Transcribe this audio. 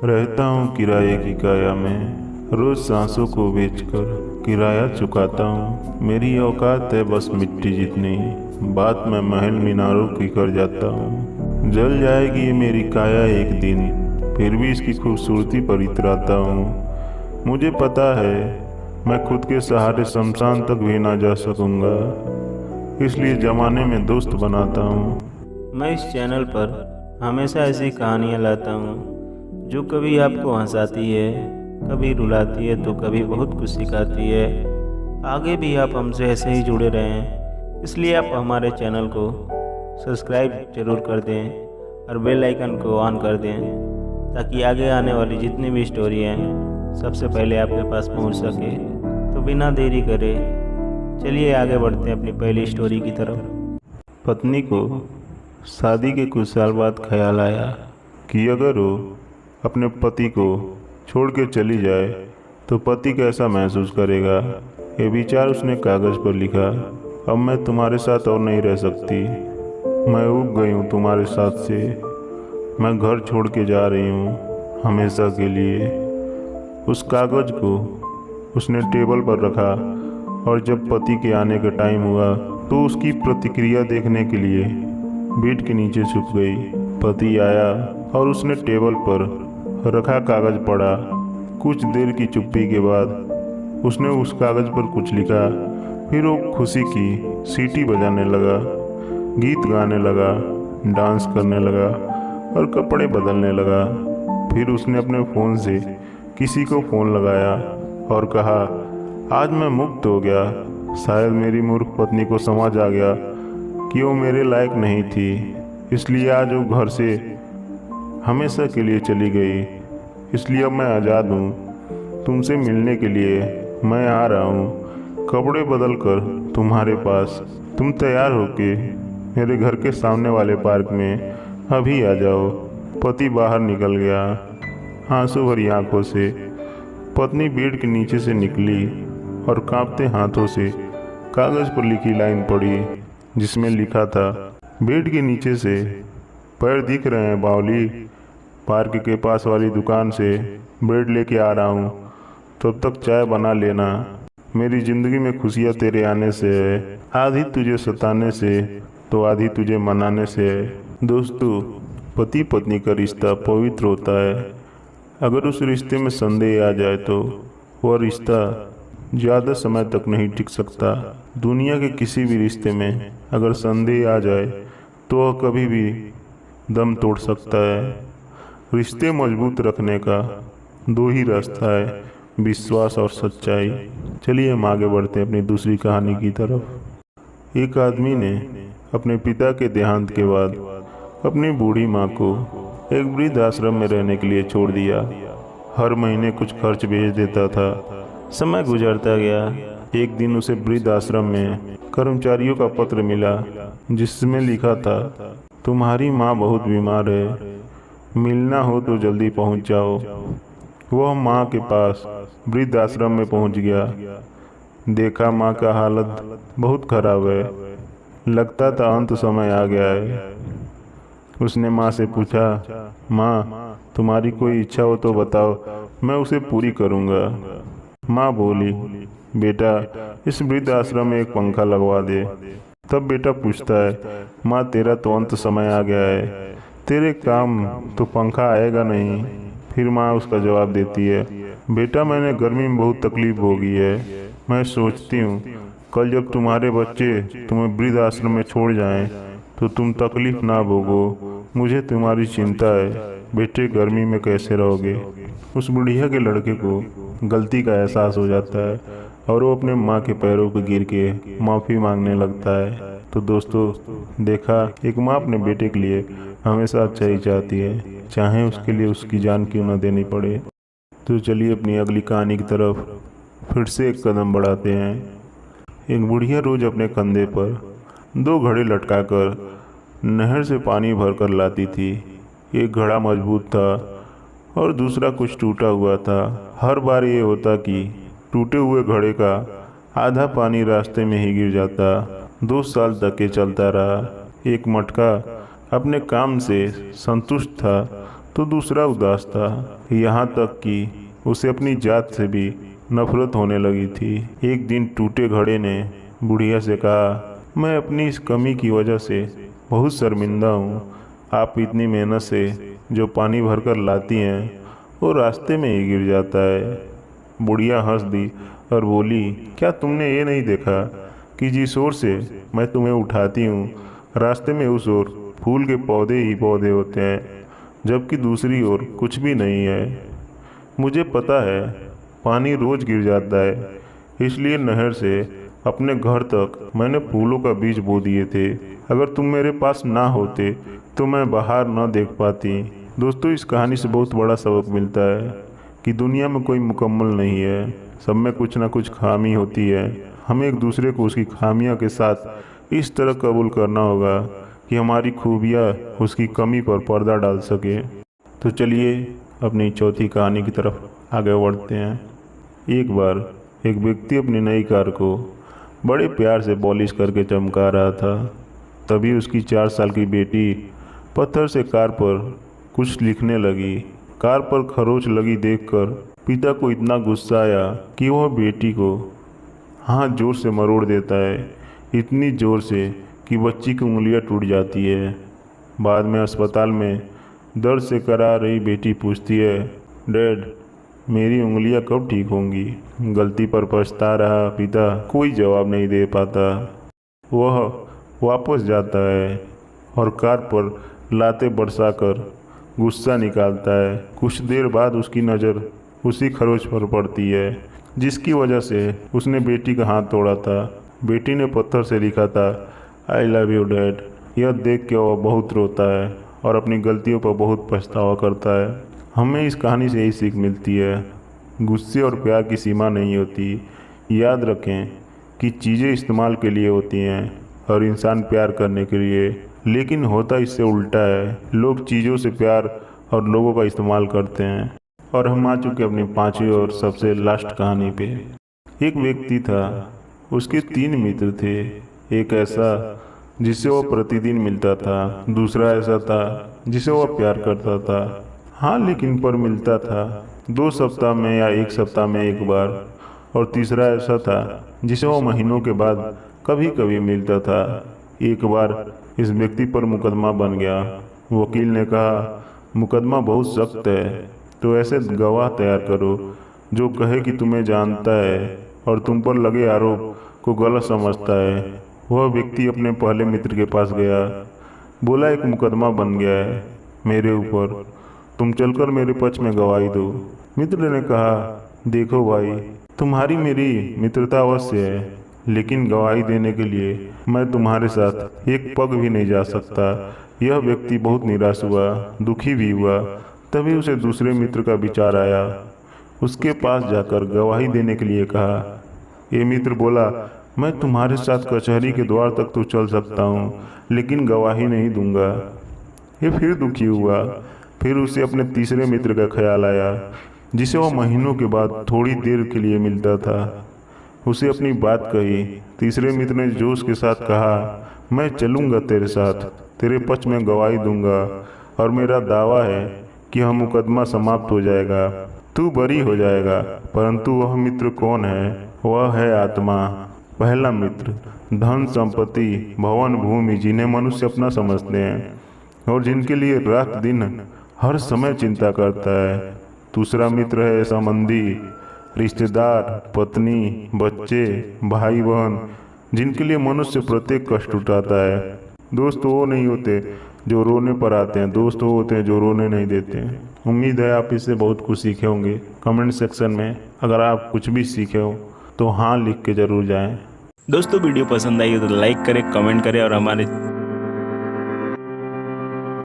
रहता हूँ किराए की काया में, रोज सांसों को बेचकर किराया चुकाता हूँ। मेरी औकात है बस मिट्टी जितनी, बात मैं महल मीनारों की कर जाता हूँ। जल जाएगी ये मेरी काया एक दिन, फिर भी इसकी खूबसूरती पर इतराता हूँ। मुझे पता है मैं खुद के सहारे शमशान तक भी ना जा सकूँगा, इसलिए जमाने में दोस्त बनाता हूँ। मैं इस चैनल पर हमेशा ऐसी कहानियाँ लाता हूँ जो कभी आपको हंसाती है, कभी रुलाती है तो कभी बहुत कुछ सिखाती है। आगे भी आप हमसे ऐसे ही जुड़े रहें, इसलिए आप हमारे चैनल को सब्सक्राइब जरूर कर दें और बेल आइकन को ऑन कर दें, ताकि आगे आने वाली जितनी भी स्टोरी हैं सबसे पहले आपके पास पहुंच सके। तो बिना देरी करे चलिए आगे बढ़ते हैं अपनी पहली स्टोरी की तरफ। पत्नी को शादी के कुछ साल बाद ख्याल आया कि अगर वो अपने पति को छोड़ के चली जाए तो पति कैसा महसूस करेगा। ये विचार उसने कागज़ पर लिखा। अब मैं तुम्हारे साथ और नहीं रह सकती, मैं ऊब गई हूँ तुम्हारे साथ से। मैं घर छोड़ के जा रही हूँ हमेशा के लिए। उस कागज़ को उसने टेबल पर रखा और जब पति के आने का टाइम हुआ तो उसकी प्रतिक्रिया देखने के लिए बेड के नीचे छुप गई। पति आया और उसने टेबल पर रखा कागज़ पढ़ा। कुछ देर की चुप्पी के बाद उसने उस कागज़ पर कुछ लिखा। फिर वो खुशी की सीटी बजाने लगा, गीत गाने लगा, डांस करने लगा और कपड़े बदलने लगा। फिर उसने अपने फ़ोन से किसी को फ़ोन लगाया और कहा, आज मैं मुक्त हो गया। शायद मेरी मूर्ख पत्नी को समझ आ गया कि वो मेरे लायक नहीं थी, इसलिए आज वो घर से हमेशा के लिए चली गई। इसलिए अब मैं आज़ाद हूँ। तुमसे मिलने के लिए मैं आ रहा हूँ, कपड़े बदल कर तुम्हारे पास। तुम तैयार होके मेरे घर के सामने वाले पार्क में अभी आ जाओ। पति बाहर निकल गया आंसू भरी आंखों से। पत्नी बेड के नीचे से निकली और कांपते हाथों से कागज़ पर लिखी लाइन पढ़ी, जिसमें लिखा था, बेड के नीचे से पैर दिख रहे हैं बावली, पार्क के पास वाली दुकान से ब्रेड लेके आ रहा हूँ, तब तक चाय बना लेना। मेरी ज़िंदगी में खुशियाँ तेरे आने से है, आधी तुझे सताने से तो आधी तुझे मनाने से है। दोस्तों, पति पत्नी का रिश्ता पवित्र होता है। अगर उस रिश्ते में संदेह आ जाए तो वह रिश्ता ज़्यादा समय तक नहीं टिक सकता। दुनिया के किसी भी रिश्ते में अगर संदेह आ जाए तो वह कभी भी दम तोड़ सकता है। रिश्ते मजबूत रखने का दो ही रास्ता है, विश्वास और सच्चाई। चलिए हम आगे बढ़ते हैं अपनी दूसरी कहानी की तरफ। एक आदमी ने अपने पिता के देहांत के बाद अपनी बूढ़ी माँ को एक वृद्ध आश्रम में रहने के लिए छोड़ दिया। हर महीने कुछ खर्च भेज देता था। समय गुजरता गया। एक दिन उसे वृद्ध आश्रम में कर्मचारियों का पत्र मिला, जिसमें लिखा था, तुम्हारी माँ बहुत बीमार है, मिलना हो तो जल्दी पहुंच जाओ। वह माँ के पास वृद्ध आश्रम में पहुंच गया। देखा माँ का हालत बहुत खराब है, लगता था अंत समय आ गया है। उसने माँ से पूछा, माँ तुम्हारी कोई इच्छा हो तो बताओ, मैं उसे पूरी करूँगा। माँ बोली, बेटा इस वृद्ध आश्रम में एक पंखा लगवा दे। तब बेटा पूछता है, माँ तेरा तो अंत समय आ गया है, तेरे काम तो पंखा आएगा नहीं। फिर माँ उसका जवाब देती है, बेटा मैंने गर्मी में बहुत तकलीफ होगी है। मैं सोचती हूँ कल जब तुम्हारे बच्चे तुम्हें वृद्ध आश्रम में छोड़ जाएं तो तुम तकलीफ ना भोगो। मुझे तुम्हारी चिंता है, बेटे गर्मी में कैसे रहोगे। उस बुढ़िया के लड़के को गलती का एहसास हो जाता है और वो अपने माँ के पैरों पर गिर के माफ़ी मांगने लगता है। तो दोस्तों, देखा एक माँ अपने बेटे के लिए हमेशा अच्छा ही चाहती है, चाहे उसके लिए उसकी जान क्यों न देनी पड़े। तो चलिए अपनी अगली कहानी की तरफ फिर से एक कदम बढ़ाते हैं। एक बुढ़िया रोज अपने कंधे पर दो घड़े लटकाकर नहर से पानी भरकर लाती थी। एक घड़ा मजबूत था और दूसरा कुछ टूटा हुआ था। हर बार ये होता कि टूटे हुए घड़े का आधा पानी रास्ते में ही गिर जाता। 2 साल तक ये चलता रहा। एक मटका अपने काम से संतुष्ट था तो दूसरा उदास था। यहाँ तक कि उसे अपनी जात से भी नफरत होने लगी थी। एक दिन टूटे घड़े ने बुढ़िया से कहा, मैं अपनी इस कमी की वजह से बहुत शर्मिंदा हूँ। आप इतनी मेहनत से जो पानी भरकर लाती हैं वो रास्ते में ही गिर जाता है। बुढ़िया हंस दी और बोली, क्या तुमने ये नहीं देखा कि जिस ओर से मैं तुम्हें उठाती हूँ रास्ते में उस ओर फूल के पौधे ही पौधे होते हैं, जबकि दूसरी ओर कुछ भी नहीं है। मुझे पता है पानी रोज गिर जाता है, इसलिए नहर से अपने घर तक मैंने फूलों का बीज बो दिए थे। अगर तुम मेरे पास ना होते तो मैं बाहर ना देख पाती। दोस्तों, इस कहानी से बहुत बड़ा सबक मिलता है कि दुनिया में कोई मुकम्मल नहीं है, सब में कुछ ना कुछ खामी होती है। हमें एक दूसरे को उसकी खामियों के साथ इस तरह कबूल करना होगा कि हमारी खूबियाँ उसकी कमी पर पर्दा डाल सके। तो चलिए अपनी चौथी कहानी की तरफ आगे बढ़ते हैं। एक बार एक व्यक्ति अपनी नई कार को बड़े प्यार से पॉलिश करके चमका रहा था। तभी उसकी 4 साल की बेटी पत्थर से कार पर कुछ लिखने लगी। कार पर खरोंच लगी देखकर पिता को इतना गुस्सा आया कि वह बेटी को हाथ जोर से मरोड़ देता है, इतनी जोर से कि बच्ची की उंगलियां टूट जाती है। बाद में अस्पताल में दर्द से करा रही बेटी पूछती है, डैड, मेरी उंगलियां कब ठीक होंगी? गलती पर पछता रहा पिता कोई जवाब नहीं दे पाता। वह वापस जाता है और कार पर लाते बरसाकर गुस्सा निकालता है। कुछ देर बाद उसकी नज़र उसी खरोच पर पड़ती है जिसकी वजह से उसने बेटी का हाथ तोड़ा था। बेटी ने पत्थर से लिखा था, आई लव यू डैड। यह देख के वह बहुत रोता है और अपनी गलतियों पर बहुत पछतावा करता है। हमें इस कहानी से यही सीख मिलती है, गुस्से और प्यार की सीमा नहीं होती। याद रखें कि चीज़ें इस्तेमाल के लिए होती हैं और इंसान प्यार करने के लिए, लेकिन होता इससे उल्टा है। लोग चीज़ों से प्यार और लोगों का इस्तेमाल करते हैं। और हम आ चुके अपनी 5वीं और सबसे लास्ट कहानी पे। एक व्यक्ति था, उसके 3 मित्र थे। एक ऐसा जिससे वह प्रतिदिन मिलता था, दूसरा ऐसा था जिसे वह प्यार करता था, हाँ लेकिन पर मिलता था 2 सप्ताह में या 1 सप्ताह में एक बार, और तीसरा ऐसा था जिसे वह महीनों के बाद कभी कभी मिलता था। एक बार इस व्यक्ति पर मुकदमा बन गया। वकील ने कहा, मुकदमा बहुत सख्त है, तो ऐसे गवाह तैयार करो जो कहे कि तुम्हें जानता है और तुम पर लगे आरोप को गलत समझता है। वह व्यक्ति अपने पहले मित्र के पास गया, बोला, एक मुकदमा बन गया है मेरे ऊपर, तुम चलकर मेरे पक्ष में गवाही दो। मित्र ने कहा, देखो भाई, तुम्हारी मेरी मित्रता अवश्य है, लेकिन गवाही देने के लिए मैं तुम्हारे साथ एक पग भी नहीं जा सकता। यह व्यक्ति बहुत निराश हुआ, दुखी भी हुआ। तभी उसे दूसरे मित्र का विचार आया। उसके पास जाकर गवाही देने के लिए कहा। ये मित्र बोला, मैं तुम्हारे साथ कचहरी के द्वार तक तो चल सकता हूँ, लेकिन गवाही नहीं दूंगा। ये फिर दुखी हुआ। फिर उसे अपने तीसरे मित्र का ख्याल आया, जिसे वह महीनों के बाद थोड़ी देर के लिए मिलता था। उसे अपनी बात कही। तीसरे मित्र ने जोश के साथ कहा, मैं चलूँगा तेरे साथ, तेरे पक्ष में गवाही दूंगा, और मेरा दावा है कि यह मुकदमा समाप्त हो जाएगा, तू बरी हो जाएगा। परंतु वह मित्र कौन है? वह है आत्मा। पहला मित्र धन संपत्ति भवन भूमि, जिन्हें मनुष्य अपना समझते हैं और जिनके लिए रात दिन हर समय चिंता करता है। दूसरा मित्र है संबंधी, रिश्तेदार, पत्नी, बच्चे, भाई बहन, जिनके लिए मनुष्य प्रत्येक कष्ट उठाता है। दोस्त वो नहीं होते जो रोने पर आते हैं, दोस्त वो होते हैं जो रोने नहीं देते हैं। उम्मीद है आप इससे बहुत कुछ सीखे होंगे। कमेंट सेक्शन में अगर आप कुछ भी सीखे हो तो हाँ लिख के ज़रूर जाएं। दोस्तों, वीडियो पसंद आई हो तो लाइक करें, कमेंट करें और हमारे